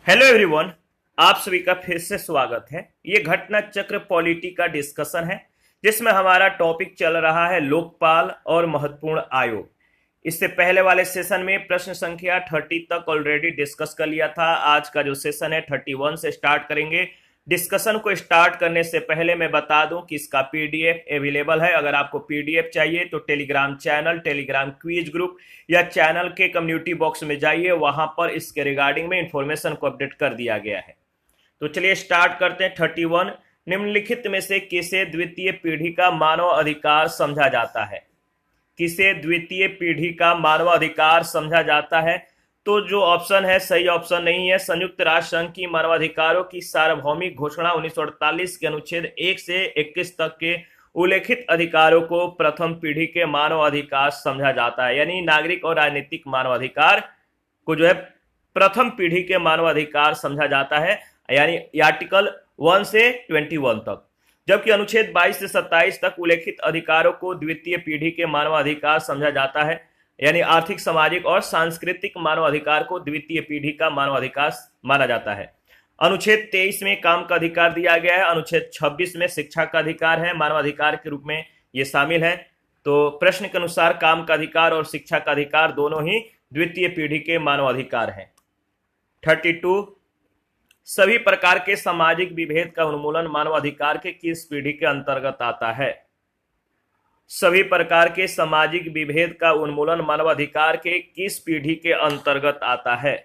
Hello everyone. आप सभी का फिर से स्वागत है। ये घटना चक्र पॉलिटी का डिस्कशन है जिसमें हमारा टॉपिक चल रहा है लोकपाल और महत्वपूर्ण आयोग। इससे पहले वाले सेशन में प्रश्न संख्या 30 तक ऑलरेडी डिस्कस कर लिया था। आज का जो सेशन है 31 से स्टार्ट करेंगे। डिस्कशन को स्टार्ट करने से पहले मैं बता दूं कि इसका पीडीएफ अवेलेबल है। अगर आपको पीडीएफ चाहिए तो Telegram channel, Telegram quiz group या चैनल के कम्युनिटी बॉक्स में जाइए, वहां पर इसके रिगार्डिंग में इंफॉर्मेशन को अपडेट कर दिया गया है। तो चलिए स्टार्ट करते हैं। 31, निम्नलिखित में से किसे द्वितीय पीढ़ी का मानव अधिकार समझा जाता है? किसे द्वितीय पीढ़ी का मानव अधिकार समझा जाता है? तो जो ऑप्शन है सही ऑप्शन नहीं है। संयुक्त राष्ट्र संघ की मानवाधिकारों की सार्वभौमिक घोषणा 1948 के अनुच्छेद 1 से 21 तक के उल्लेखित अधिकारों को प्रथम पीढ़ी के मानव अधिकार समझा जाता है। यानी नागरिक और राजनीतिक मानवाधिकार को जो है प्रथम पीढ़ी के मानवाधिकार समझा जाता है, यानी आर्टिकल 1 से 21 तक। जबकि अनुच्छेद 22 से 27 तक उल्लेखित अधिकारों को द्वितीय पीढ़ी के मानवाधिकार समझा जाता है, यानी आर्थिक, सामाजिक और सांस्कृतिक मानवाधिकार को द्वितीय पीढ़ी का मानवाधिकार माना जाता है। अनुच्छेद 23 में काम का अधिकार दिया गया है। अनुच्छेद 26 में शिक्षा का अधिकार है, मानवाधिकार के रूप में ये शामिल है। तो प्रश्न के अनुसार काम का अधिकार और शिक्षा का अधिकार दोनों ही द्वितीय पीढ़ी के मानवाधिकार हैं। 32, सभी प्रकार के सामाजिक विभेद का उन्मूलन मानवाधिकार के किस पीढ़ी के अंतर्गत आता है? सभी प्रकार के सामाजिक विभेद का उन्मूलन मानवाधिकार के किस पीढ़ी के अंतर्गत आता है?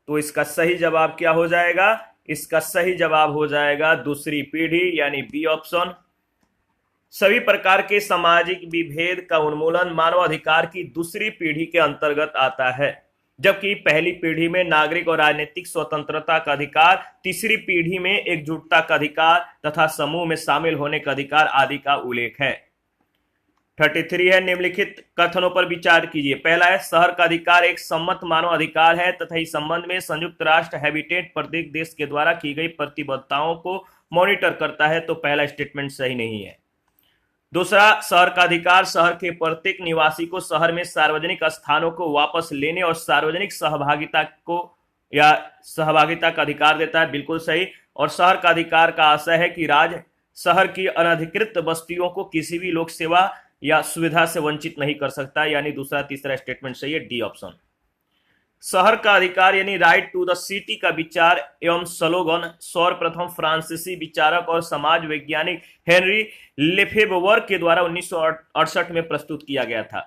तो इसका सही जवाब क्या हो जाएगा? इसका सही जवाब हो जाएगा दूसरी पीढ़ी, यानी बी ऑप्शन। सभी प्रकार के सामाजिक विभेद का उन्मूलन मानवाधिकार की दूसरी पीढ़ी के अंतर्गत आता है, जबकि पहली पीढ़ी में नागरिक और राजनीतिक स्वतंत्रता का अधिकार, तीसरी पीढ़ी में एकजुटता का अधिकार तथा समूह में शामिल होने का अधिकार आदि का उल्लेख है। 33 है, निम्नलिखित कथनों पर विचार कीजिए। पहला है, शहर का अधिकार एक सम्मत मानव अधिकार है तथा इस संबंध में संयुक्त राष्ट्र हैबिटेट प्रत्येक देश के द्वारा की गई प्रतिबद्धताओं को मॉनिटर करता है। तो पहला स्टेटमेंट सही नहीं है। दूसरा, शहर का अधिकार शहर के प्रत्येक निवासी को शहर में सार्वजनिक स्थानों को वापस लेने और सार्वजनिक सहभागिता को या सहभागिता का अधिकार देता है। बिल्कुल सही। और शहर का अधिकार का आशय है कि राज्य शहर की अनधिकृत बस्तियों को किसी भी लोक सेवा या सुविधा से वंचित नहीं कर सकता, यानी दूसरा तीसरा स्टेटमेंट सही है, डी ऑप्शन। शहर का अधिकार यानी राइट टू द सिटी का विचार एवं स्लोगन सर्वप्रथम फ्रांसीसी विचारक और समाज वैज्ञानिक हेनरी लेफेबवर के द्वारा 1968 में प्रस्तुत किया गया था।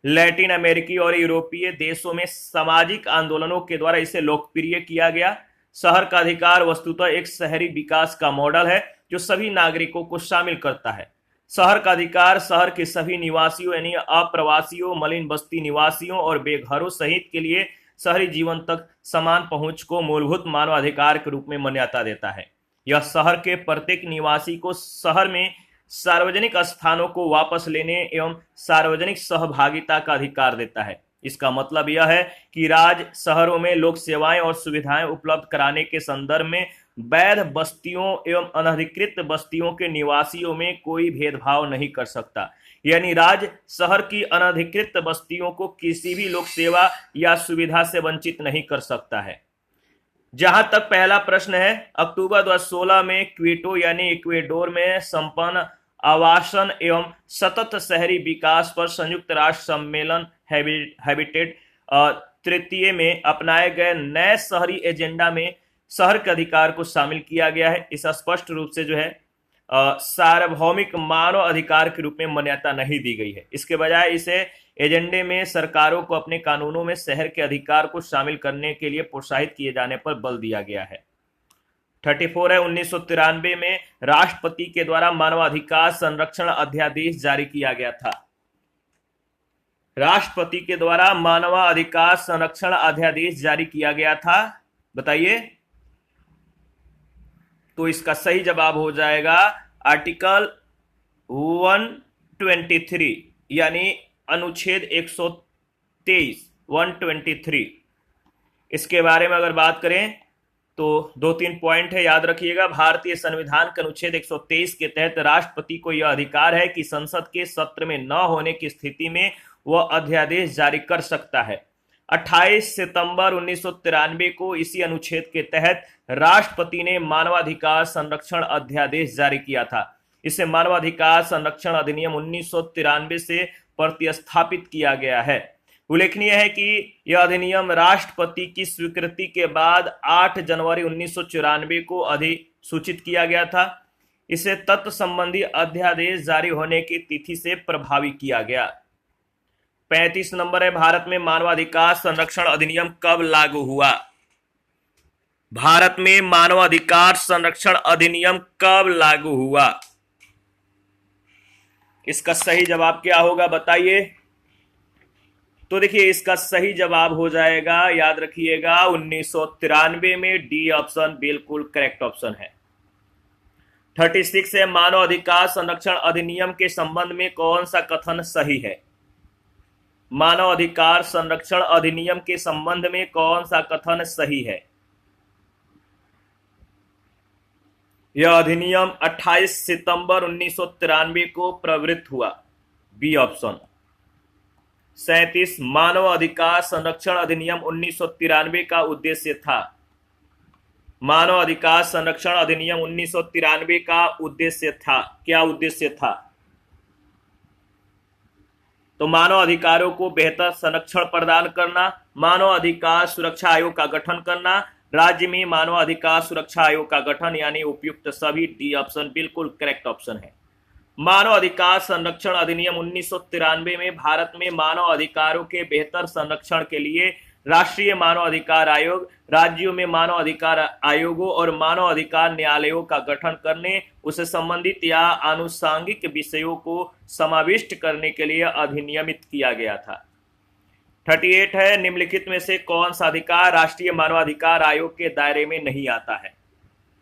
लैटिन अमेरिकी और यूरोपीय देशों में सामाजिक आंदोलनों के द्वारा इसे लोकप्रिय किया गया। शहर का अधिकार वस्तुतः एक शहरी विकास का मॉडल है जो सभी नागरिकों को शामिल करता है। शहर का अधिकार शहर के सभी निवासियों यानी अप्रवासियों, मलिन बस्ती निवासियों और बेघरों सहित के लिए शहरी जीवन तक समान पहुंच को मूलभूत मानवाधिकार के रूप में मान्यता देता है। यह शहर के प्रत्येक निवासी को शहर में सार्वजनिक स्थानों को वापस लेने एवं सार्वजनिक सहभागिता का अधिकार देता है। इसका मतलब यह है कि राज्य शहरों में लोक सेवाएं और सुविधाएं उपलब्ध कराने के संदर्भ में वैध बस्तियों एवं अनधिकृत बस्तियों के निवासियों में कोई भेदभाव नहीं कर सकता। यानी राज्य शहर की अनधिकृत बस्तियों को किसी भी लोक सेवा या सुविधा से वंचित नहीं कर सकता है। जहां तक पहला प्रश्न है, अक्टूबर 2016 में क्विटो यानी इक्वेडोर में संपन्न आवासन एवं सतत शहरी विकास पर संयुक्त राष्ट्र सम्मेलन हैबिटेट तृतीय में अपनाए गए नए शहरी एजेंडा में शहर के अधिकार को शामिल किया गया है। इस स्पष्ट रूप से जो है सार्वभौमिक मानव अधिकार के रूप में मान्यता नहीं दी गई है। इसके बजाय इसे एजेंडे में सरकारों को अपने कानूनों में शहर के अधिकार को शामिल करने के लिए प्रोत्साहित किए जाने पर बल दिया गया है। 34 है, 1993 में राष्ट्रपति के द्वारा मानवाधिकार संरक्षण अध्यादेश जारी किया गया था। राष्ट्रपति के द्वारा मानवाधिकार संरक्षण अध्यादेश जारी किया गया था, बताइए। तो इसका सही जवाब हो जाएगा आर्टिकल 123 यानी अनुच्छेद 123 123। इसके बारे में अगर बात करें तो 2-3 पॉइंट है, याद रखिएगा। भारतीय संविधान के अनुच्छेद 123 के तहत राष्ट्रपति को यह अधिकार है कि संसद के सत्र में न होने की स्थिति में वह अध्यादेश जारी कर सकता है। 28 सितंबर 1993 को इसी अनुच्छेद के तहत राष्ट्रपति ने मानवाधिकार संरक्षण अध्यादेश जारी किया था। इसे मानवाधिकार संरक्षण अधिनियम 1993 से प्रतिस्थापित किया गया है। उल्लेखनीय है कि यह अधिनियम राष्ट्रपति की स्वीकृति के बाद 8 जनवरी 1994 को अधिसूचित किया गया था। इसे तत्व संबंधी अध्यादेश जारी होने की तिथि से प्रभावी किया गया। 35 नंबर है, भारत में मानवाधिकार संरक्षण अधिनियम कब लागू हुआ? भारत में मानवाधिकार संरक्षण अधिनियम कब लागू हुआ? इसका सही जवाब क्या होगा बताइए। तो देखिए, इसका सही जवाब हो जाएगा, याद रखिएगा, 1993 में। डी ऑप्शन बिल्कुल करेक्ट ऑप्शन है। 36 है, मानव अधिकार संरक्षण अधिनियम के संबंध में कौन सा कथन सही है? मानव अधिकार संरक्षण अधिनियम के संबंध में कौन सा कथन सही है? यह अधिनियम 28 सितंबर 1993 को प्रवृत्त हुआ। B option. 37, मानव अधिकार संरक्षण अधिनियम 1993 का उद्देश्य था। मानव अधिकार संरक्षण अधिनियम 1993 का उद्देश्य था। क्या उद्देश्य था? तो मानव अधिकारों को बेहतर संरक्षण प्रदान करना, मानव अधिकार सुरक्षा आयोग का गठन करना, राज्य में मानव अधिकार सुरक्षा आयोग का गठन, यानी उपयुक्त सभी। डी ऑप्शन बिल्कुल करेक्ट ऑप्शन है। मानव अधिकार संरक्षण अधिनियम 1993 में भारत में मानव अधिकारों के बेहतर संरक्षण के लिए राष्ट्रीय मानव अधिकार आयोग, राज्यों में मानव अधिकार आयोगों और मानव अधिकार न्यायालयों का गठन करने, उससे संबंधित या आनुषंगिक विषयों को समाविष्ट करने के लिए अधिनियमित किया गया था। 38 है, निम्नलिखित में से कौन सा अधिकार राष्ट्रीय मानवाधिकार आयोग के दायरे में नहीं आता है?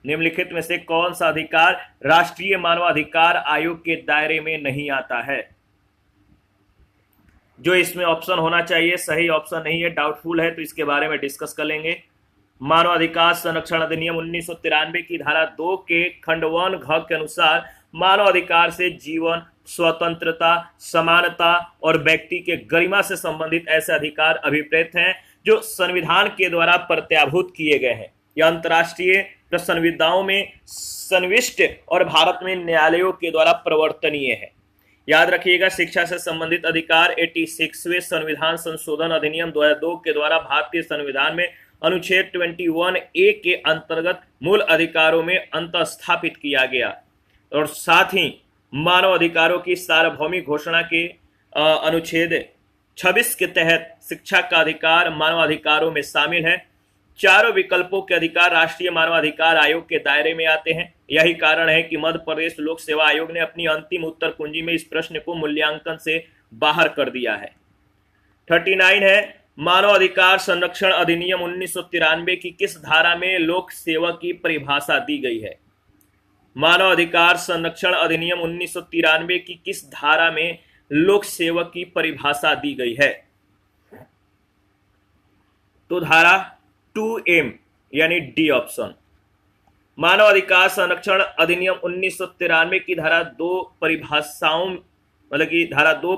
निम्नलिखित में से कौन सा अधिकार राष्ट्रीय मानवाधिकार आयोग के दायरे में नहीं आता है? जो इसमें ऑप्शन होना चाहिए सही ऑप्शन नहीं है, डाउटफुल है, तो इसके बारे में डिस्कस कर लेंगे। मानवाधिकार संरक्षण अधिनियम 1993 की धारा 2 के खंड 1 घ के अनुसार मानव अधिकार से जीवन, स्वतंत्रता, समानता और व्यक्ति के गरिमा से संबंधित ऐसे अधिकार अभिप्रेत हैं जो संविधान के द्वारा प्रत्याभूत किए गए हैं। यह अंतर्राष्ट्रीय संविधाओं में संविष्ट और भारत में न्यायालयों के द्वारा प्रवर्तनीय है। याद रखिएगा, शिक्षा से संबंधित अधिकार 86वें संविधान संशोधन अधिनियम 2002 के द्वारा भारतीय संविधान में अनुच्छेद 21A के अंतर्गत मूल अधिकारों में अंतःस्थापित किया गया और साथ ही मानव अधिकारों की सार्वभौमिक घोषणा के अनुच्छेद 26 के तहत शिक्षा का अधिकार मानव अधिकारों में शामिल है। चारों विकल्पों के अधिकार राष्ट्रीय मानवाधिकार आयोग के दायरे में आते हैं। यही कारण है कि मध्य प्रदेश लोक सेवा आयोग ने अपनी अंतिम उत्तर कुंजी में इस प्रश्न को मूल्यांकन से बाहर कर दिया है। 39 है, मानव अधिकार संरक्षण अधिनियम 1993 की किस धारा में लोक सेवा की परिभाषा दी गई है? मानव अधिकार संरक्षण अधिनियम 1993 की किस धारा में लोक सेवा की परिभाषा दी गई है? तो धारा 2M यानी डी ऑप्शन। मानव अधिकार संरक्षण अधिनियम 1993 की धारा 2 परिभाषाओं मतलब कि धारा 2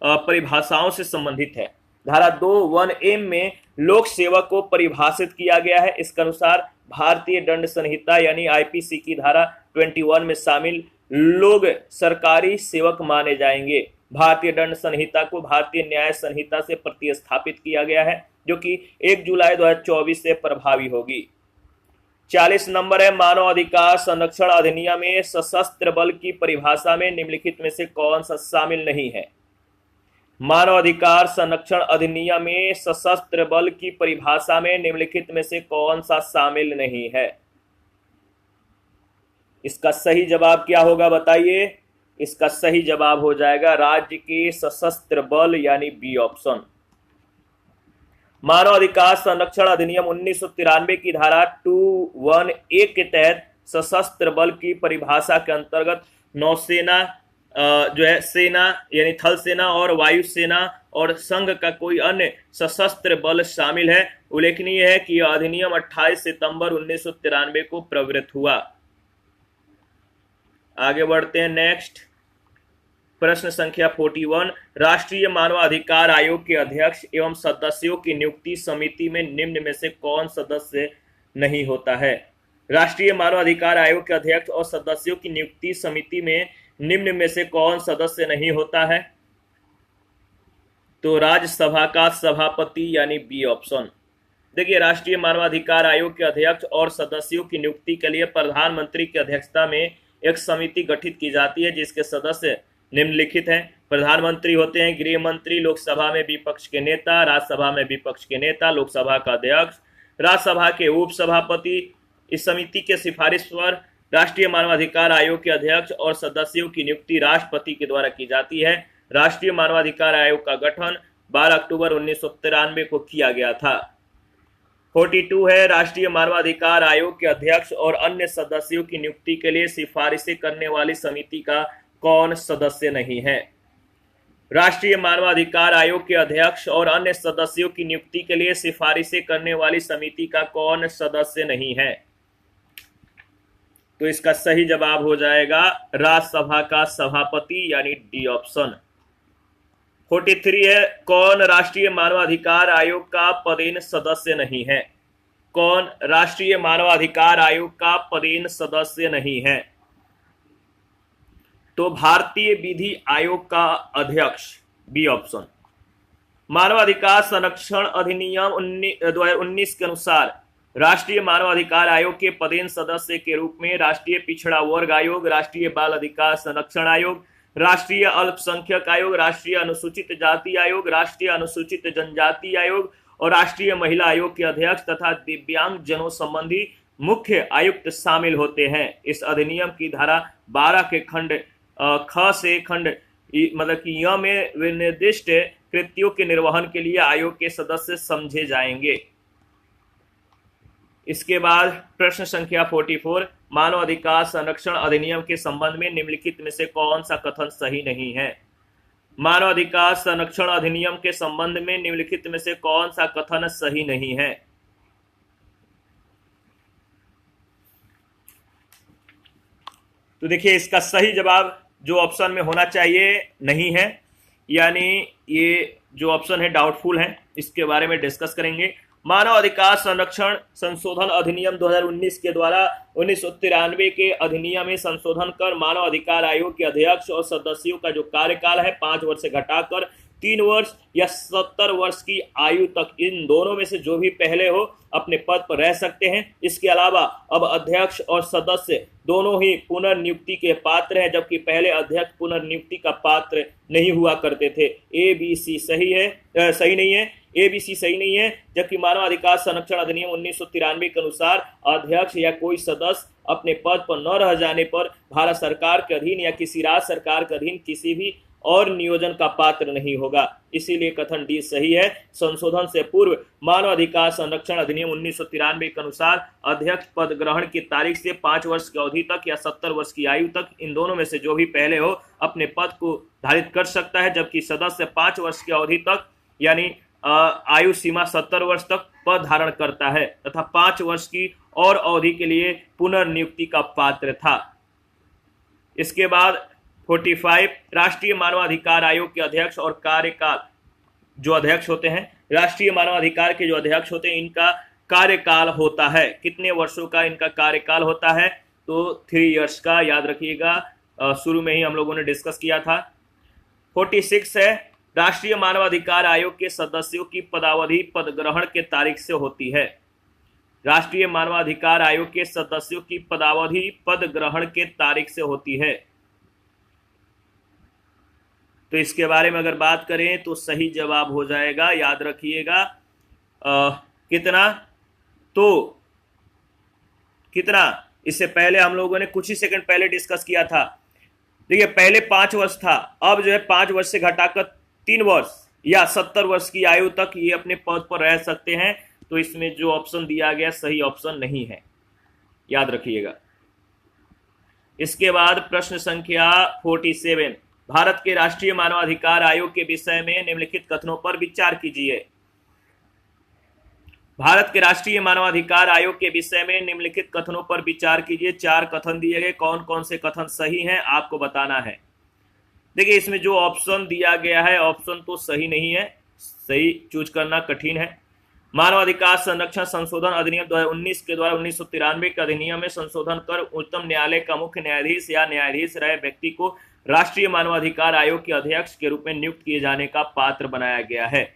परिभाषाओं से संबंधित है। धारा 2(1)M में लोक सेवा को परिभाषित किया गया है। इसके अनुसार भारतीय दंड संहिता यानी आईपीसी की धारा 21 में शामिल लोग सरकारी सेवक माने जाएंगे। भारतीय दंड संहिता को भारतीय न्याय संहिता से प्रतिस्थापित किया गया है जो कि 1 जुलाई 2024 से प्रभावी होगी। 40 नंबर है, मानव अधिकार संरक्षण अधिनियम में सशस्त्र बल की परिभाषा में निम्नलिखित में से कौन सा शामिल नहीं है? मानव अधिकार संरक्षण अधिनियम में सशस्त्र बल की परिभाषा में निम्नलिखित में से कौन सा शामिल नहीं है? इसका सही जवाब क्या होगा बताइए। इसका सही जवाब हो जाएगा राज्य के सशस्त्र बल यानी बी ऑप्शन। मानव अधिकार संरक्षण अधिनियम 1993 की धारा 2(1)A के तहत सशस्त्र बल की परिभाषा के अंतर्गत नौसेना जो है सेना यानी थल सेना और वायु सेना और संघ का कोई अन्य सशस्त्र बल शामिल है। उल्लेखनीय है कि यह अधिनियम 28 सितंबर 1993 को प्रवृत्त हुआ। आगे बढ़ते हैं नेक्स्ट। प्रश्न संख्या 41, राष्ट्रीय मानवाधिकार आयोग के अध्यक्ष एवं सदस्यों की नियुक्ति समिति में निम्न में से कौन सदस्य नहीं होता है? राष्ट्रीय मानवाधिकार आयोग के अध्यक्ष और सदस्यों की नियुक्ति समिति में निम्न में से कौन सदस्य नहीं होता है? तो राज्यसभा का सभापति यानी बी ऑप्शन। देखिए, राष्ट्रीय मानवाधिकार आयोग के अध्यक्ष और सदस्यों की नियुक्ति के लिए प्रधानमंत्री की अध्यक्षता में एक समिति गठित की जाती है जिसके सदस्य निम्नलिखित हैं। प्रधानमंत्री होते हैं, गृह मंत्री, लोकसभा में विपक्ष के नेता, राज्यसभा में विपक्ष के नेता, लोकसभा का अध्यक्ष, राज्यसभा के उपसभापति। इस समिति के सिफारिश पर राष्ट्रीय मानवाधिकार आयोग के अध्यक्ष और सदस्यों की नियुक्ति राष्ट्रपति के द्वारा की जाती है। राष्ट्रीय मानवाधिकार आयोग का गठन 12 अक्टूबर 1993 को किया गया था। 42 है, राष्ट्रीय मानवाधिकार आयोग के अध्यक्ष और अन्य सदस्यों की नियुक्ति के लिए सिफारिशें करने वाली समिति का कौन सदस्य नहीं है? राष्ट्रीय मानवाधिकार आयोग के अध्यक्ष और अन्य सदस्यों की नियुक्ति के लिए सिफारिशें करने वाली समिति का कौन सदस्य नहीं है? तो इसका सही जवाब हो जाएगा राज्यसभा का सभापति यानी डी ऑप्शन। 43 है, कौन राष्ट्रीय मानवाधिकार आयोग का पदेन सदस्य नहीं है? कौन राष्ट्रीय मानवाधिकार आयोग का पदेन सदस्य नहीं है? तो भारतीय विधि आयोग का अध्यक्ष, बी ऑप्शन। मानवाधिकार संरक्षण अधिनियम 2019 के अनुसार राष्ट्रीय मानवाधिकार आयोग के पदेन सदस्य के रूप में राष्ट्रीय पिछड़ा वर्ग आयोग, राष्ट्रीय बाल अधिकार संरक्षण आयोग, राष्ट्रीय अल्पसंख्यक आयोग, राष्ट्रीय अनुसूचित जाति आयोग, राष्ट्रीय अनुसूचित जनजाति आयोग और राष्ट्रीय महिला आयोग के अध्यक्ष तथा दिव्यांग जनों संबंधी मुख्य आयुक्त शामिल होते हैं। इस अधिनियम की धारा 12 के खंड ख से खंड मतलब कि य में निर्दिष्ट कृत्यों के निर्वहन के लिए आयोग के सदस्य समझे जाएंगे। इसके बाद प्रश्न संख्या 44, मानव अधिकार संरक्षण अधिनियम के संबंध में निम्नलिखित में से कौन सा कथन सही नहीं है? मानव अधिकार संरक्षण अधिनियम के संबंध में निम्नलिखित में से कौन सा कथन सही नहीं है? तो देखिए, इसका सही जवाब जो ऑप्शन में होना चाहिए नहीं है, यानी ये जो ऑप्शन है डाउटफुल है। इसके बारे में डिस्कस करेंगे। मानव अधिकार संरक्षण संशोधन अधिनियम 2019 के द्वारा 1993 के अधिनियम में संशोधन कर मानव अधिकार आयोग के अध्यक्ष और सदस्यों का जो कार्यकाल है 5 वर्ष से घटाकर 3 वर्ष या 70 वर्ष की आयु तक, इन दोनों में से जो भी पहले हो अपने पद पर रह सकते हैं। इसके अलावा अब अध्यक्ष और सदस्य दोनों ही पुनर्नियुक्ति के पात्र हैं, जबकि पहले अध्यक्ष पुनर्नियुक्ति का पात्र नहीं हुआ करते थे। ए बी सी सही है, सही नहीं है, ए बी सी सही नहीं है। जबकि मानव अधिकार संरक्षण अधिनियम 1993 के अनुसार अध्यक्ष या कोई सदस्य अपने पद पर न रह जाने पर भारत सरकार के अधीन या किसी राज्य सरकार के अधीन किसी भी और नियोजन का पात्र नहीं होगा। इसीलिए कथन डी सही है। संशोधन से पूर्व मानव अधिकार संरक्षण अधिनियम 1993 के अनुसार अध्यक्ष पद ग्रहण की तारीख से 5 वर्ष की अवधि तक या 70 वर्ष की आयु तक, इन दोनों में से जो भी पहले हो अपने पद को धारित कर सकता है। जबकि सदस्य 5 वर्ष की अवधि तक यानी आयु सीमा 70 वर्ष तक पद धारण करता है तथा 5 वर्ष की और अवधि के लिए पुनर्नियुक्ति का पात्र था। इसके बाद 45, राष्ट्रीय मानवाधिकार आयोग के अध्यक्ष और कार्यकाल, जो अध्यक्ष होते हैं राष्ट्रीय मानवाधिकार के जो अध्यक्ष होते हैं, इनका कार्यकाल होता है कितने वर्षों का? इनका कार्यकाल होता है तो 3 इयर्स का, याद रखिएगा, शुरू में ही हम लोगों ने डिस्कस किया था। 46 है, राष्ट्रीय मानवाधिकार आयोग के सदस्यों की पदावधि पद ग्रहण के तारीख से होती है। राष्ट्रीय मानवाधिकार आयोग के सदस्यों की पदावधि पद ग्रहण के तारीख से होती है। तो इसके बारे में अगर बात करें तो सही जवाब हो जाएगा, याद रखिएगा, कितना? तो कितना? इससे पहले हम लोगों ने कुछ ही सेकंड पहले डिस्कस किया था। देखिए, पहले 5 वर्ष था, अब जो है 5 वर्ष से घटाकर 3 वर्ष या 70 वर्ष की आयु तक ये अपने पद पर रह सकते हैं। तो इसमें जो ऑप्शन दिया गया सही ऑप्शन नहीं है, याद रखिएगा। इसके बाद प्रश्न संख्या 47, भारत के राष्ट्रीय मानवाधिकार आयोग के विषय में निम्नलिखित कथनों पर विचार कीजिए। भारत के राष्ट्रीय मानवाधिकार आयोग के विषय में निम्नलिखित कथनों पर विचार कीजिए। 4 कथन दिए गए, कौन कौन से कथन सही हैं आपको बताना है। देखिए इसमें जो ऑप्शन दिया गया है ऑप्शन तो सही नहीं है, सही चूज करना कठिन है। मानवाधिकार संरक्षण संशोधन अधिनियम 2019 के द्वारा 1993 के अधिनियम में संशोधन कर उच्चतम न्यायालय का मुख्य न्यायाधीश या न्यायाधीश रहे व्यक्ति को राष्ट्रीय मानवाधिकार आयोग के अध्यक्ष के रूप में नियुक्त किए जाने का पात्र बनाया गया है।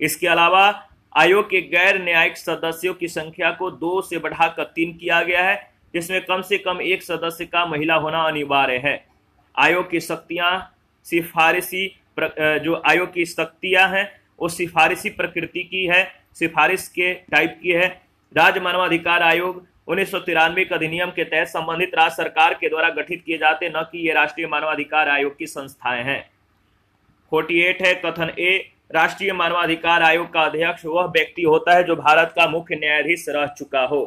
इसके अलावा आयोग के गैर न्यायिक सदस्यों की संख्या को 2 से बढ़ाकर 3 किया गया है, जिसमें कम से कम एक सदस्य का महिला होना अनिवार्य है। आयोग की शक्तियां सिफारिशी जो आयोग की शक्तियां हैं वो सिफारिशी प्रकृति की है, सिफारिश के टाइप की है। राज्य मानवाधिकार आयोग 1993 के अधिनियम के तहत संबंधित राज्य सरकार के द्वारा गठित किए जाते, न कि ये राष्ट्रीय मानवाधिकार आयोग की संस्थाएं हैं। 48 है कथन ए, राष्ट्रीय मानवाधिकार आयोग का अध्यक्ष वह व्यक्ति होता है जो भारत का मुख्य न्यायाधीश रह चुका हो।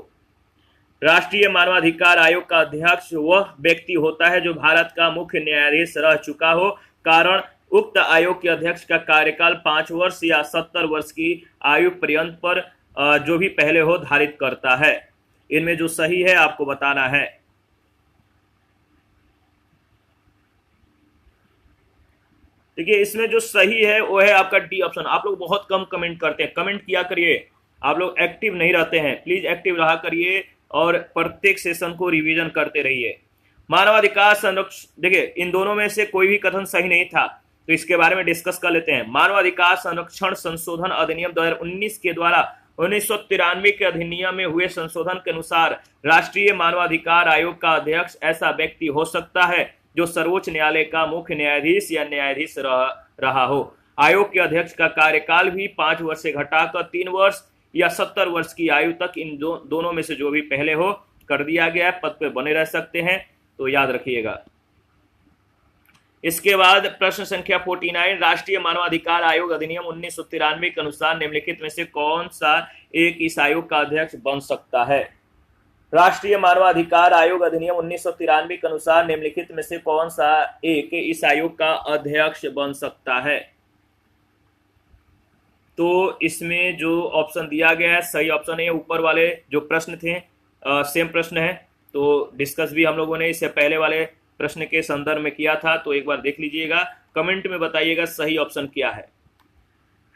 राष्ट्रीय मानवाधिकार आयोग का अध्यक्ष वह व्यक्ति होता है जो भारत का मुख्य न्यायाधीश रह चुका हो। कारण उक्त आयोग के अध्यक्ष का कार्यकाल 5 वर्ष या 70 वर्ष की आयु पर्यंत पर जो भी पहले हो धारित करता है। इनमें जो सही है आपको बताना है। देखिए इसमें जो सही है वो है आपका डी ऑप्शन। आप लोग बहुत कम कमेंट करते हैं, कमेंट किया करिए, आप लोग एक्टिव नहीं रहते हैं, प्लीज एक्टिव रहा करिए और प्रत्येक सेशन को रिवीजन करते रहिए। मानवाधिकार संरक्षण, देखिए इन दोनों में से कोई भी कथन सही नहीं था, तो इसके बारे में डिस्कस कर लेते हैं। मानवाधिकार संरक्षण संशोधन अधिनियम 2019 के द्वारा 1993 के अधिनियम में हुए संशोधन के अनुसार राष्ट्रीय मानवाधिकार आयोग का अध्यक्ष ऐसा व्यक्ति हो सकता है जो सर्वोच्च न्यायालय का मुख्य न्यायाधीश या न्यायाधीश रहा हो। आयोग के अध्यक्ष का कार्यकाल भी 5 वर्ष से घटाकर 3 वर्ष या 70 वर्ष की आयु तक इन दोनों में से जो भी पहले हो कर दिया गया है, पद पे बने रह सकते हैं, तो याद रखिएगा। इसके बाद प्रश्न संख्या 49, राष्ट्रीय मानवाधिकार आयोग अधिनियम 1993 के अनुसार निम्नलिखित में से कौन सा एक इस आयोग का अध्यक्ष बन सकता है। राष्ट्रीय मानवाधिकार आयोग अधिनियम 1993 के अनुसार निम्नलिखित में से कौन सा एक इस आयोग का अध्यक्ष बन सकता है। तो इसमें जो ऑप्शन दिया गया है सही ऑप्शन है। ऊपर वाले जो प्रश्न थे सेम प्रश्न है, तो डिस्कस भी हम लोगों ने इससे पहले वाले प्रश्न के संदर्भ में किया था, तो एक बार देख लीजिएगा, कमेंट में बताइएगा सही ऑप्शन क्या है।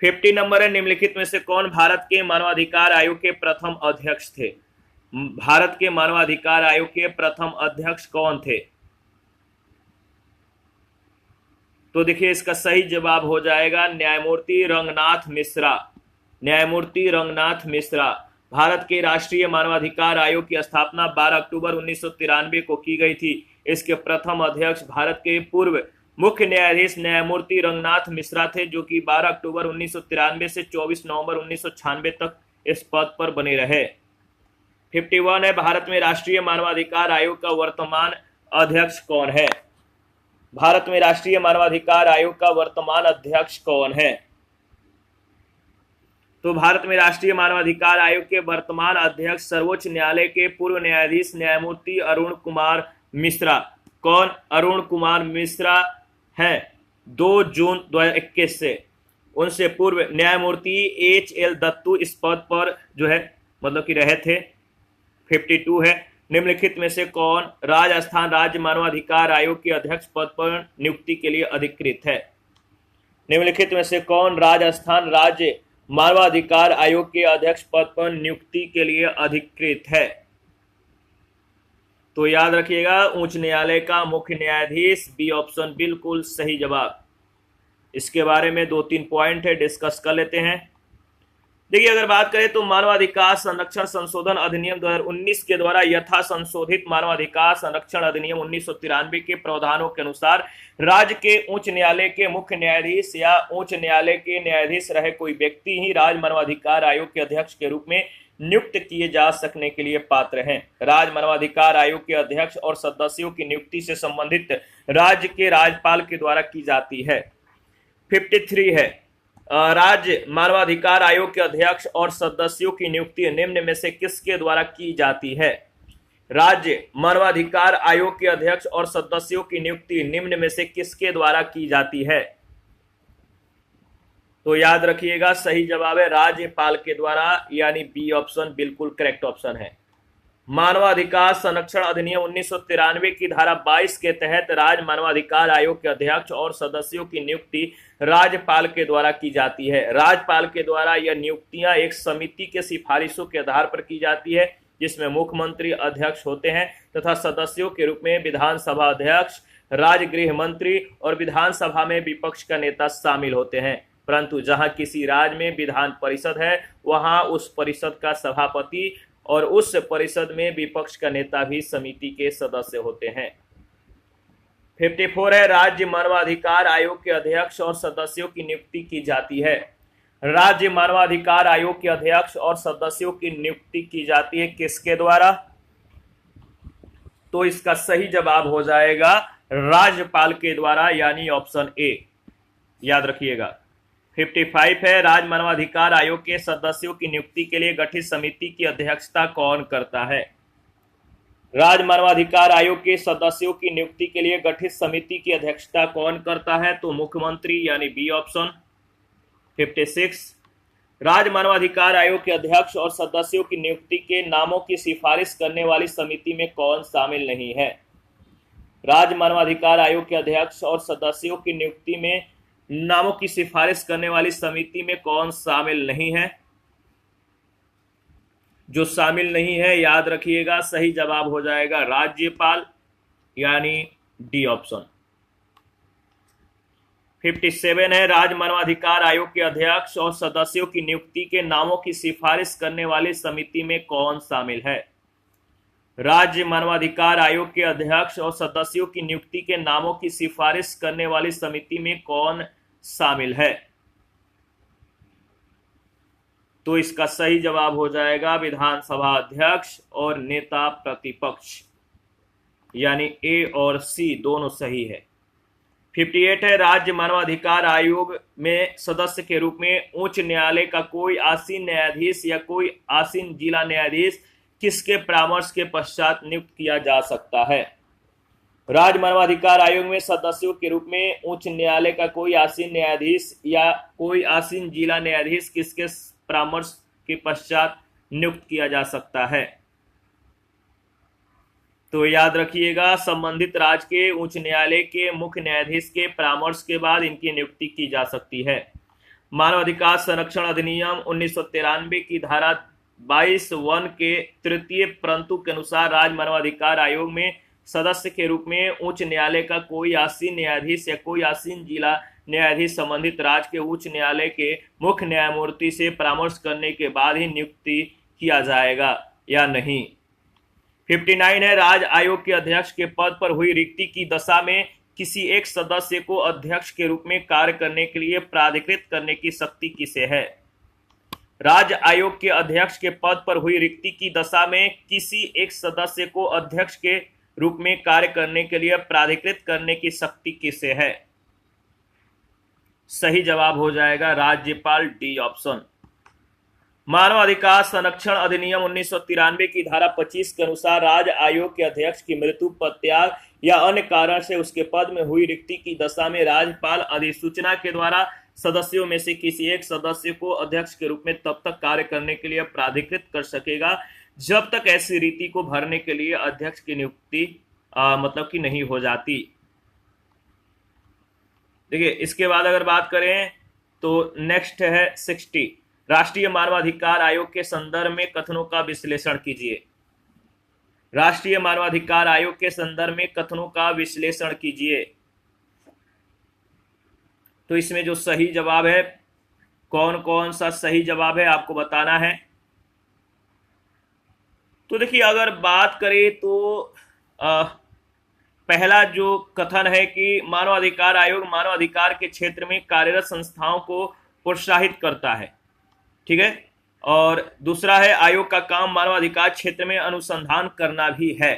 50 नंबर है, निम्नलिखित में से कौन भारत के मानवाधिकार आयोग के प्रथम अध्यक्ष थे। भारत के मानवाधिकार आयोग के प्रथम अध्यक्ष कौन थे। तो देखिए इसका सही जवाब हो जाएगा न्यायमूर्ति रंगनाथ मिश्रा। न्यायमूर्ति रंगनाथ मिश्रा। भारत के राष्ट्रीय मानवाधिकार आयोग की स्थापना 12 अक्टूबर 1993 को की गई थी। इसके प्रथम अध्यक्ष भारत के पूर्व मुख्य न्यायाधीश न्यायमूर्ति रंगनाथ मिश्रा थे, जो कि 12 अक्टूबर 1993 से 24 नवंबर 1996 तक इस पद पर बने रहे। 51 है, भारत में राष्ट्रीय मानवाधिकार आयोग का वर्तमान अध्यक्ष कौन है। भारत में राष्ट्रीय मानवाधिकार आयोग का वर्तमान अध्यक्ष कौन है। तो भारत में राष्ट्रीय मानवाधिकार आयोग के वर्तमान अध्यक्ष सर्वोच्च न्यायालय के पूर्व न्यायाधीश न्यायमूर्ति अरुण कुमार मिश्रा। कौन? अरुण कुमार मिश्रा हैं 2 जून 2021 से। उनसे पूर्व न्यायमूर्ति HL दत्तू इस पद पर जो है मतलब कि रहे थे। 52 है, निम्नलिखित में से कौन राजस्थान राज्य मानवाधिकार आयोग के अध्यक्ष पद पर नियुक्ति के लिए अधिकृत है। निम्नलिखित में से कौन राजस्थान राज्य मानवाधिकार आयोग के अध्यक्ष पद पर नियुक्ति के लिए अधिकृत है। तो याद रखिएगा उच्च न्यायालय का मुख्य न्यायाधीश, बी ऑप्शन बिल्कुल सही जवाब। इसके बारे में 2-3 पॉइंट है, डिस्कस कर लेते हैं। देखिए अगर बात करें तो मानवाधिकार संरक्षण संशोधन अधिनियम 2019 के द्वारा यथा संशोधित मानवाधिकार संरक्षण अधिनियम 1993 के प्रावधानों के अनुसार राज्य के उच्च न्यायालय के मुख्य न्यायाधीश या उच्च न्यायालय के न्यायाधीश रहे कोई व्यक्ति ही राज्य मानवाधिकार आयोग के अध्यक्ष के रूप में नियुक्त किए जा सकने के लिए पात्र हैं। राज्य मानवाधिकार आयोग के अध्यक्ष और सदस्यों की नियुक्ति से संबंधित राज्य के राज्यपाल के द्वारा की जाती है। 53 है, राज्य मानवाधिकार आयोग के अध्यक्ष और सदस्यों की नियुक्ति निम्न में से किसके द्वारा की जाती है। राज्य मानवाधिकार आयोग के अध्यक्ष और सदस्यों की नियुक्ति निम्न में से किसके द्वारा की जाती है। तो याद रखिएगा सही जवाब है राज्यपाल के द्वारा, यानी बी ऑप्शन बिल्कुल करेक्ट ऑप्शन है। मानवाधिकार संरक्षण अधिनियम 1993 की धारा 22 के तहत राज्य मानवाधिकार आयोग के अध्यक्ष और सदस्यों की नियुक्ति राज्यपाल के द्वारा की जाती है। राज्यपाल के द्वारा यह नियुक्तियां एक समिति के सिफारिशों के आधार पर की जाती है, जिसमें मुख्यमंत्री अध्यक्ष होते हैं तथा सदस्यों के रूप में विधानसभा अध्यक्ष, राज्य गृह मंत्री और विधानसभा में विपक्ष का नेता शामिल होते हैं। परंतु जहां किसी राज्य में विधान परिषद है, वहां उस परिषद का सभापति और उस परिषद में विपक्ष का नेता भी समिति के सदस्य होते हैं। 54 है, राज्य मानवाधिकार आयोग के अध्यक्ष और सदस्यों की नियुक्ति की जाती है। राज्य मानवाधिकार आयोग के अध्यक्ष और सदस्यों की नियुक्ति की जाती है किसके द्वारा? तो इसका सही जवाब हो जाएगा राज्यपाल के द्वारा, यानी ऑप्शन ए, याद रखिएगा। 55 है, राज्य मानवाधिकार आयोग के सदस्यों की नियुक्ति के लिए गठित समिति की अध्यक्षता कौन करता है? राज्य मानवाधिकार आयोग के सदस्यों की नियुक्ति के लिए गठित समिति की अध्यक्षता कौन करता है? तो मुख्यमंत्री, यानी बी ऑप्शन। 56, राज्य मानवाधिकार आयोग के अध्यक्ष और सदस्यों की नियुक्ति के नामों की सिफारिश करने वाली समिति में कौन शामिल नहीं है? राज्य मानवाधिकार आयोग के अध्यक्ष और सदस्यों की नियुक्ति में नामों की सिफारिश करने वाली समिति में कौन शामिल नहीं है? जो शामिल नहीं है, याद रखिएगा, सही जवाब हो जाएगा राज्यपाल, यानी डी ऑप्शन। 57 है, राज्य मानवाधिकार आयोग के अध्यक्ष और सदस्यों की नियुक्ति के नामों की सिफारिश करने वाली समिति में कौन शामिल है? राज्य मानवाधिकार आयोग के अध्यक्ष और सदस्यों की नियुक्ति के नामों की सिफारिश करने वाली समिति में कौन शामिल है? तो इसका सही जवाब हो जाएगा विधानसभा अध्यक्ष और नेता प्रतिपक्ष, यानी ए और सी दोनों सही है। 58 है, राज्य मानवाधिकार आयोग में सदस्य के रूप में उच्च न्यायालय का कोई आसीन न्यायाधीश या कोई आसीन जिला न्यायाधीश किसके परामर्श के पश्चात नियुक्त किया जा सकता है? राज्य मानवाधिकार आयोग में सदस्यों के रूप में उच्च न्यायालय का कोई आसीन न्यायाधीश या कोई आसीन जिला न्यायाधीश किसके परामर्श के पश्चात नियुक्त किया जा सकता है? तो याद रखिएगा, संबंधित राज्य के उच्च न्यायालय के मुख्य न्यायाधीश के परामर्श के बाद इनकी नियुक्ति की जा सकती है। मानवाधिकार संरक्षण अधिनियम 1993 की धारा 22(1) के तृतीय परंतु के अनुसार राज्य मानवाधिकार आयोग में सदस्य के रूप में उच्च न्यायालय का कोई आसीन न्यायाधीश या कोई आसीन जिला न्यायाधीश संबंधित राज्य के उच्च न्यायालय के मुख्य न्यायमूर्ति से परामर्श करने के बाद ही नियुक्ति किया जाएगा या नहीं। 59 है, राज्य आयोग के अध्यक्ष के पद पर हुई रिक्ति की दशा में किसी एक सदस्य को अध्यक्ष के रूप में कार्य करने के लिए प्राधिकृत करने की शक्ति किसे है? राज्य आयोग के अध्यक्ष के पद पर हुई रिक्ति की दशा में किसी एक सदस्य को अध्यक्ष के रूप में कार्य करने के लिए प्राधिकृत करने की शक्ति किसे है? सही जवाब हो जाएगा राज्यपाल, डी ऑप्शन। मानवाधिकार संरक्षण अधिनियम 1993 की धारा 25 के अनुसार राज्य आयोग के अध्यक्ष की मृत्यु, पदत्याग या अन्य कारण से उसके पद में हुई रिक्ति की दशा में राज्यपाल अधिसूचना के द्वारा सदस्यों में से किसी एक सदस्य को अध्यक्ष के रूप में तब तक कार्य करने के लिए प्राधिकृत कर सकेगा जब तक ऐसी रीति को भरने के लिए अध्यक्ष की नियुक्ति मतलब कि नहीं हो जाती। देखिए, इसके बाद अगर बात करें तो नेक्स्ट है 60, राष्ट्रीय मानवाधिकार आयोग के संदर्भ में कथनों का विश्लेषण कीजिए। राष्ट्रीय मानवाधिकार आयोग के संदर्भ में कथनों का विश्लेषण कीजिए। तो इसमें जो सही जवाब है, कौन कौन सा सही जवाब है आपको बताना है। तो देखिए, अगर बात करें तो पहला जो कथन है कि मानवाधिकार आयोग मानवाधिकार के क्षेत्र में कार्यरत संस्थाओं को प्रोत्साहित करता है, ठीक है। और दूसरा है आयोग का काम मानवाधिकार क्षेत्र में अनुसंधान करना भी है।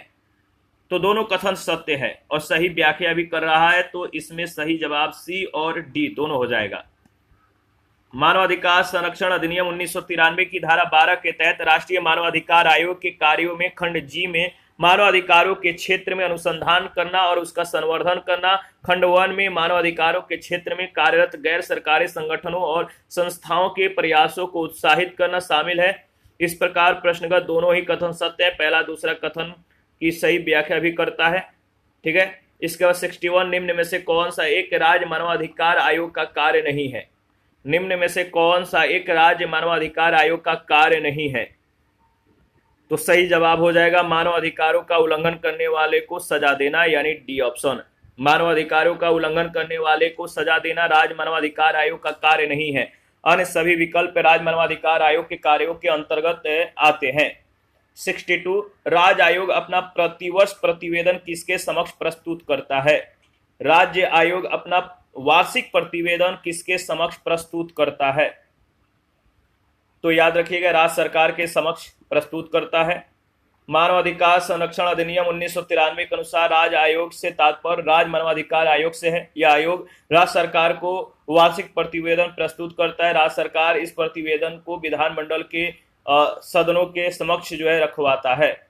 तो दोनों कथन सत्य है और सही व्याख्या भी कर रहा है, तो इसमें सही जवाब सी और डी दोनों हो जाएगा। मानवाधिकार संरक्षण अधिनियम 1993 की धारा 12 के तहत राष्ट्रीय मानवाधिकार आयोग के कार्यों में खंड जी में मानवाधिकारों के क्षेत्र में अनुसंधान करना और उसका संवर्धन करना, खंड 1 में मानवाधिकारों के क्षेत्र में कार्यरत गैर सरकारी संगठनों और संस्थाओं के प्रयासों को उत्साहित करना शामिल है। इस प्रकार प्रश्नगत दोनों ही कथन सत्य है, पहला दूसरा कथन की सही व्याख्या भी करता है। ठीक है। इसके बाद 61, निम्न में से कौन सा एक राज्य मानवाधिकार आयोग का कार्य नहीं है? निम्न में से कौन सा एक राज्य मानवाधिकार आयोग का कार्य नहीं है? तो सही जवाब हो जाएगा मानव अधिकारों का उल्लंघन करने वाले को सजा देना, यानी डी ऑप्शन। मानव अधिकारों का उल्लंघन करने वाले को सजा देना राज्य मानवाधिकार आयोग का कार्य नहीं है। अन्य सभी विकल्प राज्य मानवाधिकार आयोग के कार्यों के अंतर्गत आते हैं। 62, राज्य आयोग अपना प्रतिवर्ष प्रतिवेदन किसके समक्ष प्रस्तुत करता है? राज्य आयोग अपना वार्षिक प्रतिवेदन किसके समक्ष प्रस्तुत करता है? तो याद रखिएगा राज्य सरकार के समक्ष प्रस्तुत करता है। मानवाधिकार संरक्षण अधिनियम 1993 के अनुसार राज्य आयोग से तात्पर्य राज्य मानवाधिकार आयोग से है। यह आयोग राज्य सरकार को वार्षिक प्रतिवेदन प्रस्तुत करता है। राज्य सरकार इस प्रतिवेदन को विधानमंडल के सदनों के समक्ष जो है रखवाता है।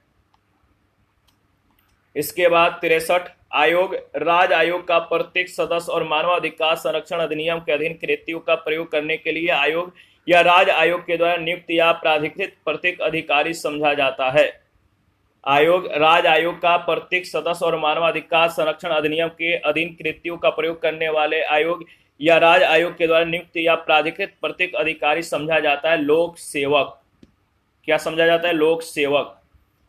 इसके बाद 63, आयोग राज्य आयोग का प्रत्येक सदस्य और मानवाधिकार संरक्षण अधिनियम के अधीन कृत्यों का प्रयोग करने के लिए आयोग या राज्य आयोग के द्वारा नियुक्त या प्राधिकृत प्रत्येक अधिकारी समझा जाता है। आयोग राज्य आयोग का प्रत्येक सदस्य और मानवाधिकार संरक्षण अधिनियम के अधीन कृत्यों का प्रयोग करने वाले आयोग या राज्य आयोग के द्वारा नियुक्त या प्राधिकृत प्रत्येक अधिकारी समझा जाता है लोक सेवक। क्या समझा जाता है? लोक सेवक।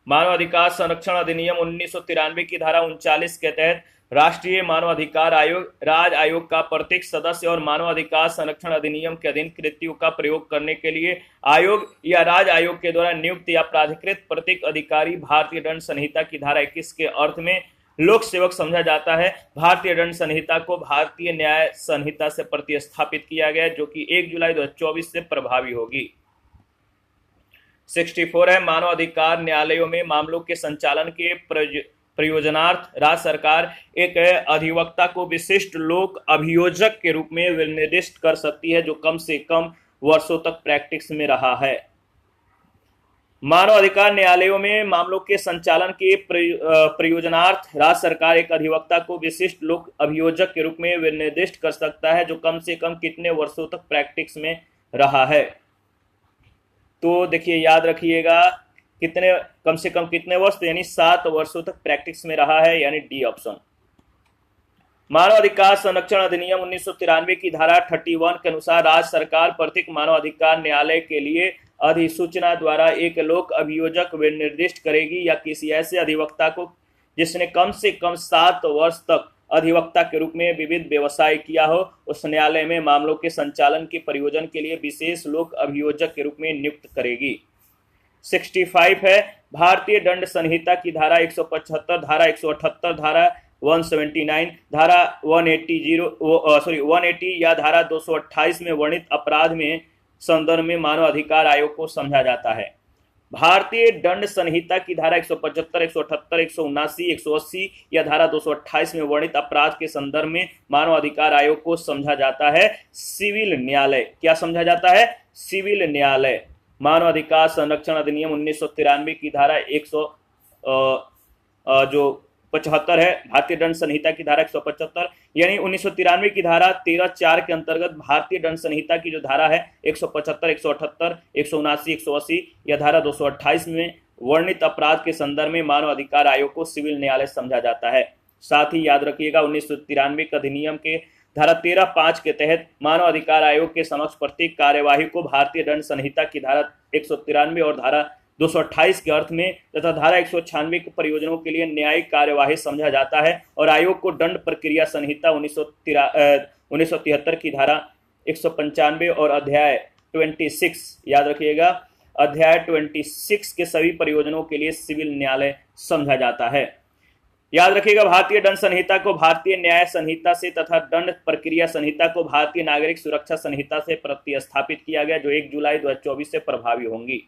मानवाधिकार संरक्षण अधिनियम 1993 की धारा 39 के तहत राष्ट्रीय मानवाधिकार आयोग राज्य आयोग का प्रत्येक सदस्य और मानवाधिकार संरक्षण अधिनियम के अधीन कृत्यों का प्रयोग करने के लिए आयोग या राज्य आयोग के द्वारा नियुक्त या प्राधिकृत प्रत्येक अधिकारी भारतीय दंड संहिता की धारा 21 के अर्थ में लोक सेवक समझा जाता है। भारतीय दंड संहिता को भारतीय न्याय संहिता से प्रतिस्थापित किया गया, जो कि 1 जुलाई 2024 से प्रभावी होगी। 64 है, मानव अधिकार न्यायालयों में मामलों के संचालन के प्रयोजनार्थ राज्य सरकार एक अधिवक्ता को विशिष्ट लोक अभियोजक के रूप में निर्दिष्ट कर सकती है, जो कम से कम वर्षों तक प्रैक्टिस में रहा है। मानव अधिकार न्यायालयों में मामलों के संचालन के प्रयोजनार्थ राज्य सरकार एक अधिवक्ता को विशिष्ट लोक अभियोजक के रूप में निर्दिष्ट कर सकता है, जो कम से कम कितने वर्षों तक प्रैक्टिस में रहा है। तो देखिए याद रखिएगा कितने, कम से कम कितने वर्ष, यानी 7 वर्षों तक प्रैक्टिस में रहा है, यानी डी ऑप्शन। मानव अधिकार संरक्षण अधिनियम 1993 की धारा 31 के अनुसार राज्य सरकार प्रत्येक मानव अधिकार न्यायालय के लिए अधिसूचना द्वारा एक लोक अभियोजक निर्दिष्ट करेगी या किसी ऐसे अधिवक्ता को जिसने कम से कम 7 वर्ष तक अधिवक्ता के रूप में विविध व्यवसाय किया हो, उस न्यायालय में मामलों के संचालन के प्रयोजन के लिए विशेष लोक अभियोजक के रूप में नियुक्त करेगी। 65 है, भारतीय दंड संहिता की धारा 175, धारा 178, धारा 179, धारा 180 या धारा 228 में वर्णित अपराध में संदर्भ में मानव अधिकार आयोग को समझा जाता है। भारतीय दंड संहिता की धारा 175, 178, 179, 180 या धारा 228 में वर्णित अपराध के संदर्भ में मानव अधिकार आयोग को समझा जाता है सिविल न्यायालय। क्या समझा जाता है? सिविल न्यायालय। मानव अधिकार संरक्षण अधिनियम 1993 की धारा 175 है, भारतीय दंड संहिता की धारा 175, यानी 1993 की धारा 13(4) के अंतर्गत भारतीय दंड संहिता की जो धारा है 175, 178, 179, 180 या धारा 228 में वर्णित अपराध के संदर्भ में मानव अधिकार आयोग को सिविल न्यायालय समझा जाता है। साथ ही याद रखिएगा 1993 के अधिनियम के धारा 13(5) के तहत मानव अधिकार आयोग के समक्ष प्रत्येक कार्यवाही को भारतीय दंड संहिता की धारा 193 और धारा 228 के अर्थ में तथा धारा 196 के प्रयोजनों के लिए न्यायिक कार्यवाही समझा जाता है और आयोग को दंड प्रक्रिया संहिता 1973 की धारा 195 और अध्याय 26, याद रखिएगा अध्याय 26 के सभी प्रयोजनों के लिए सिविल न्यायालय समझा जाता है। याद रखिएगा भारतीय दंड संहिता को भारतीय न्याय संहिता से तथा दंड प्रक्रिया संहिता को भारतीय नागरिक सुरक्षा संहिता से प्रतिस्थापित किया गया, जो 1 जुलाई 2024 से प्रभावी होंगी।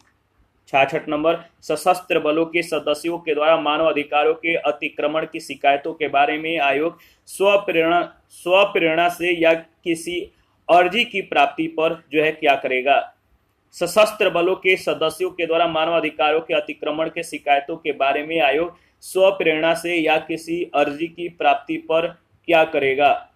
66 नंबर, सशस्त्र बलों के सदस्यों के द्वारा मानव अधिकारों के अतिक्रमण की शिकायतों के बारे में आयोग स्वप्रेरणा से या किसी अर्जी की प्राप्ति पर जो है क्या करेगा? सशस्त्र बलों के सदस्यों के द्वारा मानव अधिकारों के अतिक्रमण के शिकायतों के बारे में आयोग स्वप्रेरणा से या किसी अर्जी की प्राप्ति पर क्या करेगा?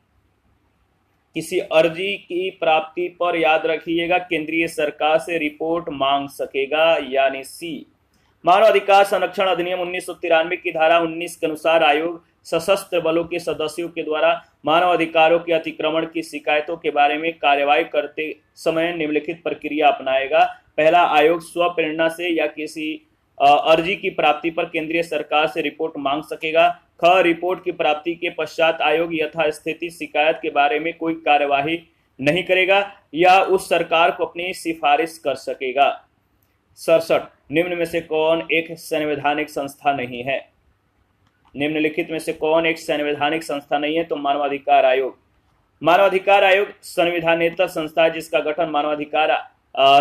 किसी अर्जी की प्राप्ति पर याद रखिएगा केंद्रीय सरकार से रिपोर्ट मांग सकेगा, यानी सी। मानव अधिकार संरक्षण अधिनियम 1993 की धारा 19 के अनुसार आयोग सशस्त्र बलों के सदस्यों के द्वारा मानव अधिकारों के अतिक्रमण की शिकायतों के बारे में कार्यवाही करते समय निम्नलिखित प्रक्रिया अपनाएगा। पहला, आयोग स्वप्रेरणा से या किसी अर्जी की प्राप्ति पर केंद्रीय सरकार से रिपोर्ट मांग सकेगा। ख, रिपोर्ट की प्राप्ति के पश्चात आयोग यथास्थिति शिकायत के बारे में कोई कार्यवाही नहीं करेगा या उस सरकार को अपनी सिफारिश कर सकेगा। 67, निम्न में से कौन एक संवैधानिक संस्था नहीं है? निम्नलिखित में से कौन एक संवैधानिक संस्था नहीं है? तो मानवाधिकार आयोग। मानवाधिकार आयोग संविधानेतर संस्था है जिसका गठन मानवाधिकार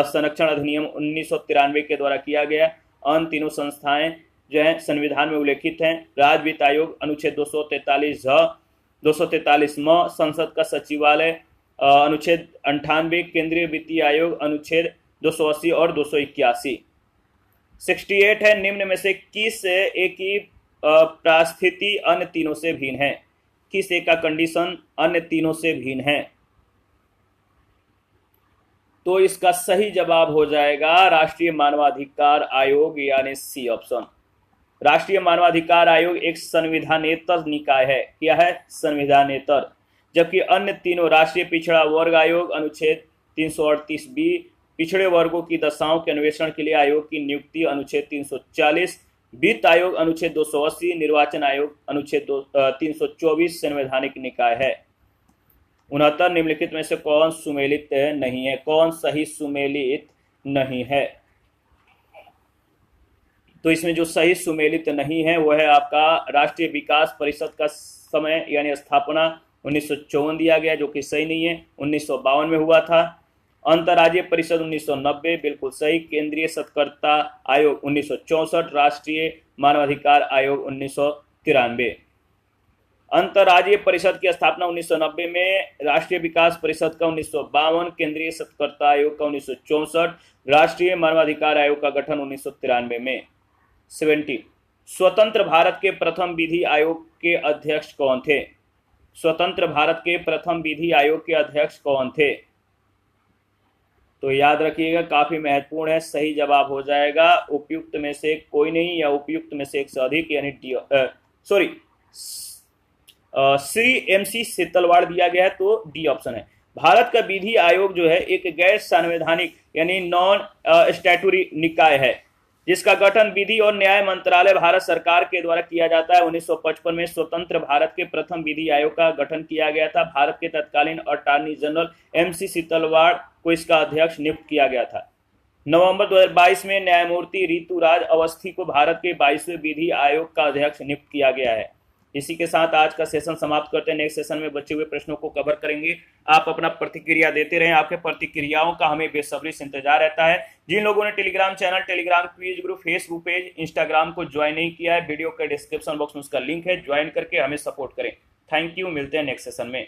संरक्षण अधिनियम 1993 के द्वारा किया गया। अन्य तीनों संस्थाएं जो है संविधान में उल्लेखित हैं। राज्य वित्त आयोग अनुच्छेद 243 म, संसद का सचिवालय अनुच्छेद 98, केंद्रीय वित्तीय आयोग अनुच्छेद 280 और 281। 68 है, निम्न में से किस एक की परिस्थिति अन्य तीनों से भिन्न है? किस एक का कंडीशन अन्य तीनों से भिन्न है? तो इसका सही जवाब हो जाएगा राष्ट्रीय मानवाधिकार आयोग, यानी सी ऑप्शन। राष्ट्रीय मानवाधिकार आयोग एक संविधानेतर निकाय है। क्या है? संविधानेतर। जबकि अन्य तीनों, राष्ट्रीय पिछड़ा वर्ग आयोग अनुच्छेद 338 बी, पिछड़े वर्गों की दशाओं के अन्वेषण के लिए आयोग की नियुक्ति अनुच्छेद 340, वित्त आयोग अनुच्छेद 280, निर्वाचन आयोग अनुच्छेद 324 संवैधानिक निकाय है। 69, निम्नलिखित में से कौन सुमेलित नहीं है? कौन सही सुमेलित नहीं है? तो इसमें जो सही सुमेलित नहीं है वह है आपका राष्ट्रीय विकास परिषद का समय यानी स्थापना 1954 दिया गया, जो कि सही नहीं है, 1952 में हुआ था। अंतर्राज्यीय परिषद 1990, बिल्कुल सही। केंद्रीय सत्कर्ता आयोग 1964, राष्ट्रीय मानवाधिकार आयोग 1993। अंतर्राज्यीय परिषद की स्थापना 1990 में, राष्ट्रीय विकास परिषद का 1952, केंद्रीय सत्कर्ता आयोग का 1964, राष्ट्रीय मानवाधिकार आयोग का गठन 1993 में। 70, स्वतंत्र भारत के प्रथम विधि आयोग के अध्यक्ष कौन थे? स्वतंत्र भारत के प्रथम विधि आयोग के अध्यक्ष कौन थे? तो याद रखिएगा, काफी महत्वपूर्ण है। सही जवाब हो जाएगा उपयुक्त में से कोई नहीं या उपयुक्त में से एक से अधिक, यानी श्री MC सीतलवाड़ दिया गया है, तो डी ऑप्शन है। भारत का विधि आयोग जो है एक गैर संवैधानिक यानी नॉन स्टैट्यूटरी निकाय है जिसका गठन विधि और न्याय मंत्रालय भारत सरकार के द्वारा किया जाता है। 1955 में स्वतंत्र भारत के प्रथम विधि आयोग का गठन किया गया था। भारत के तत्कालीन अटॉर्नी जनरल MC सीतलवाड़ को इसका अध्यक्ष नियुक्त किया गया था। नवंबर 2022 में न्यायमूर्ति ऋतुराज अवस्थी को भारत के 22वें विधि आयोग का अध्यक्ष नियुक्त किया गया है। इसी के साथ आज का सेशन समाप्त करते हैं। नेक्स्ट सेशन में बचे हुए प्रश्नों को कवर करेंगे। आप अपना प्रतिक्रिया देते रहें, आपके प्रतिक्रियाओं का हमें बेसब्री से इंतजार रहता है। जिन लोगों ने Telegram channel, Telegram quiz group, Facebook page, Instagram को ज्वाइन नहीं किया है, वीडियो के डिस्क्रिप्शन बॉक्स में उसका लिंक है, ज्वाइन करके हमें सपोर्ट करें। थैंक यू, मिलते हैं नेक्स्ट सेशन में।